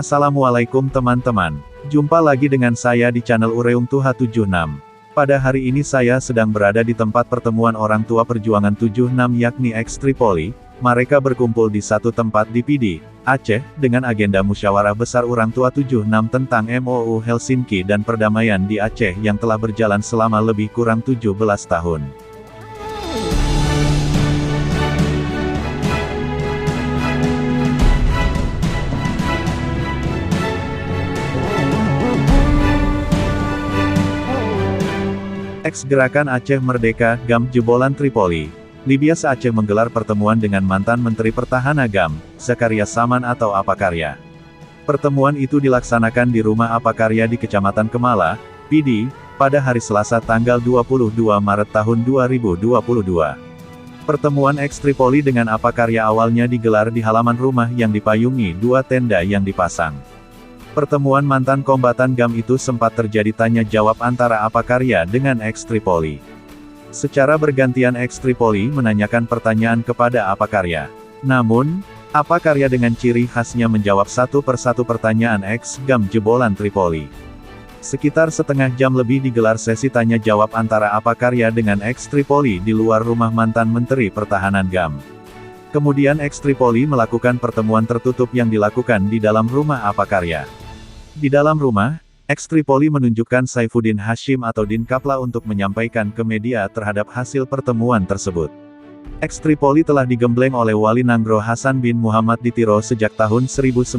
Assalamualaikum teman-teman. Jumpa lagi dengan saya di channel Ureum Tuha 76. Pada hari ini saya sedang berada di tempat pertemuan orang tua perjuangan 76 yakni ex Tripoli. Mereka berkumpul di satu tempat di Pidi, Aceh, dengan agenda musyawarah besar orang tua 76 tentang MOU Helsinki dan perdamaian di Aceh yang telah berjalan selama lebih kurang 17 tahun. Ex-Gerakan Aceh Merdeka, GAM jebolan Tripoli. Libya se-Aceh menggelar pertemuan dengan mantan Menteri Pertahanan GAM, Zakaria Saman atau Apakarya. Pertemuan itu dilaksanakan di rumah Apakarya di Kecamatan Kemala, Pidi, pada hari Selasa tanggal 22 Maret tahun 2022. Pertemuan ex-Tripoli dengan Apakarya awalnya digelar di halaman rumah yang dipayungi dua tenda yang dipasang. Pertemuan mantan kombatan GAM itu sempat terjadi tanya jawab antara Apakarya dengan ex-Tripoli. Secara bergantian ex-Tripoli menanyakan pertanyaan kepada Apakarya. Namun, Apakarya dengan ciri khasnya menjawab satu persatu pertanyaan ex-GAM jebolan Tripoli. Sekitar setengah jam lebih digelar sesi tanya jawab antara Apakarya dengan ex-Tripoli di luar rumah mantan Menteri Pertahanan GAM. Kemudian ex-Tripoli melakukan pertemuan tertutup yang dilakukan di dalam rumah Apakarya. Di dalam rumah, ex-Tripoli menunjukkan Saifuddin Hashim atau Din Kapla untuk menyampaikan ke media terhadap hasil pertemuan tersebut. Ex-Tripoli telah digembleng oleh Wali Nanggro Hasan bin Muhammad di Tiro sejak tahun 1986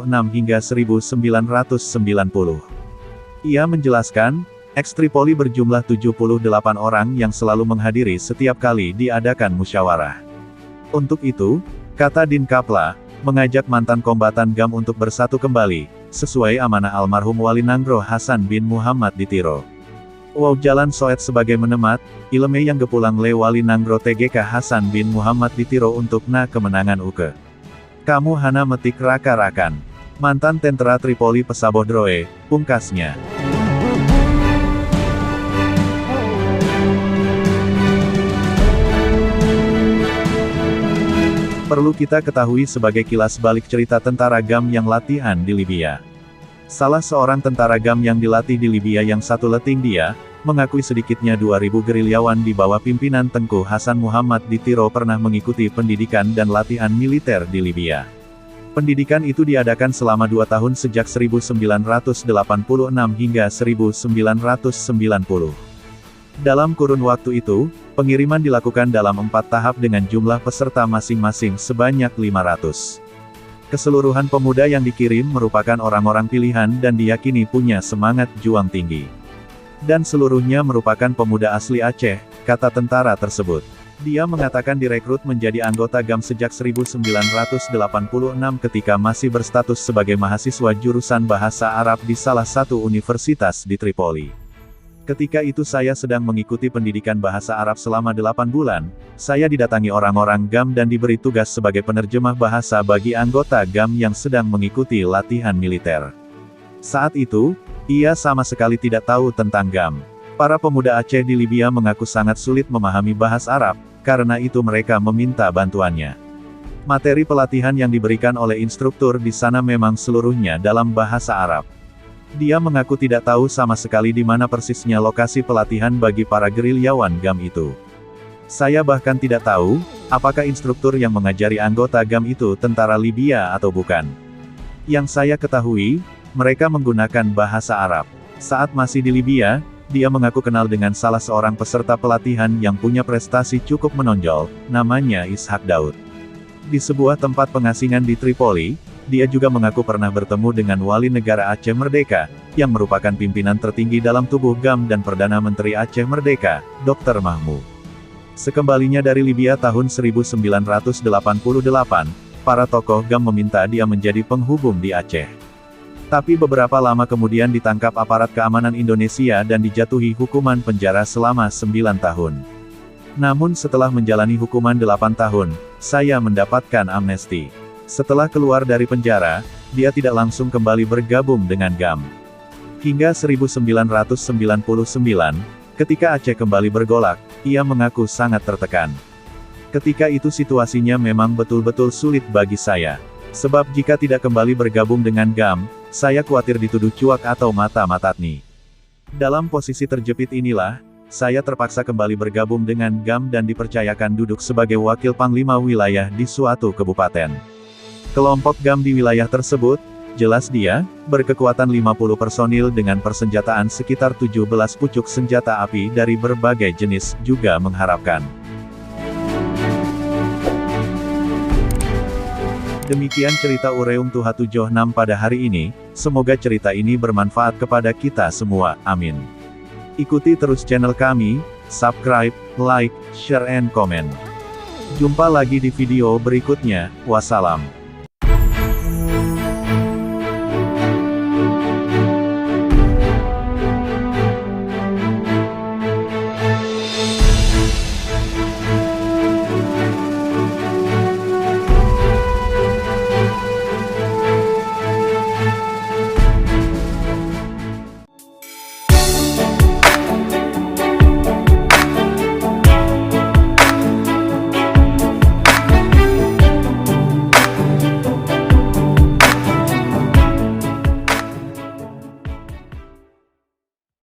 hingga 1990. Ia menjelaskan, ex-Tripoli berjumlah 78 orang yang selalu menghadiri setiap kali diadakan musyawarah. Untuk itu, kata Din Kapla, mengajak mantan kombatan GAM untuk bersatu kembali, sesuai amanah almarhum Wali Nanggro Hasan bin Muhammad di Tiro. Wow jalan soet sebagai menemat, ilme yang gepulang le Wali Nanggro TGK Hasan bin Muhammad di Tiro untuk na kemenangan uke. Kamu hana metik raka-rakan. Mantan tentara Tripoli pesaboh droe, pungkasnya. Perlu kita ketahui sebagai kilas balik cerita tentara GAM yang latihan di Libya. Salah seorang tentara GAM yang dilatih di Libya yang satu letting dia, mengakui sedikitnya 2000 gerilyawan di bawah pimpinan Tengku Hasan Muhammad di Tiro pernah mengikuti pendidikan dan latihan militer di Libya. Pendidikan itu diadakan selama 2 tahun sejak 1986 hingga 1990. Dalam kurun waktu itu, pengiriman dilakukan dalam 4 tahap dengan jumlah peserta masing-masing sebanyak 500. Keseluruhan pemuda yang dikirim merupakan orang-orang pilihan dan diyakini punya semangat juang tinggi. Dan seluruhnya merupakan pemuda asli Aceh, kata tentara tersebut. Dia mengatakan direkrut menjadi anggota GAM sejak 1986 ketika masih berstatus sebagai mahasiswa jurusan Bahasa Arab di salah satu universitas di Tripoli. Ketika itu saya sedang mengikuti pendidikan bahasa Arab selama 8 bulan, saya didatangi orang-orang GAM dan diberi tugas sebagai penerjemah bahasa bagi anggota GAM yang sedang mengikuti latihan militer. Saat itu, ia sama sekali tidak tahu tentang GAM. Para pemuda Aceh di Libya mengaku sangat sulit memahami bahasa Arab, karena itu mereka meminta bantuannya. Materi pelatihan yang diberikan oleh instruktur di sana memang seluruhnya dalam bahasa Arab. Dia mengaku tidak tahu sama sekali di mana persisnya lokasi pelatihan bagi para gerilyawan GAM itu. Saya bahkan tidak tahu, apakah instruktur yang mengajari anggota GAM itu tentara Libya atau bukan. Yang saya ketahui, mereka menggunakan bahasa Arab. Saat masih di Libya, dia mengaku kenal dengan salah seorang peserta pelatihan yang punya prestasi cukup menonjol, namanya Ishak Daud. Di sebuah tempat pengasingan di Tripoli, dia juga mengaku pernah bertemu dengan Wali Negara Aceh Merdeka, yang merupakan pimpinan tertinggi dalam tubuh GAM dan Perdana Menteri Aceh Merdeka, Dr. Mahmud. Sekembalinya dari Libya tahun 1988, para tokoh GAM meminta dia menjadi penghubung di Aceh. Tapi beberapa lama kemudian ditangkap aparat keamanan Indonesia dan dijatuhi hukuman penjara selama 9 tahun. Namun setelah menjalani hukuman 8 tahun, saya mendapatkan amnesti. Setelah keluar dari penjara, dia tidak langsung kembali bergabung dengan GAM. Hingga 1999, ketika Aceh kembali bergolak, ia mengaku sangat tertekan. Ketika itu situasinya memang betul-betul sulit bagi saya. Sebab jika tidak kembali bergabung dengan GAM, saya khawatir dituduh cuak atau mata-matatni. Dalam posisi terjepit inilah, saya terpaksa kembali bergabung dengan GAM dan dipercayakan duduk sebagai wakil panglima wilayah di suatu kabupaten. Kelompok GAM di wilayah tersebut, jelas dia, berkekuatan 50 personil dengan persenjataan sekitar 17 pucuk senjata api dari berbagai jenis, juga mengharapkan. Demikian cerita Ureum Tuha 76 pada hari ini, semoga cerita ini bermanfaat kepada kita semua, amin. Ikuti terus channel kami, subscribe, like, share and comment. Jumpa lagi di video berikutnya, wassalam.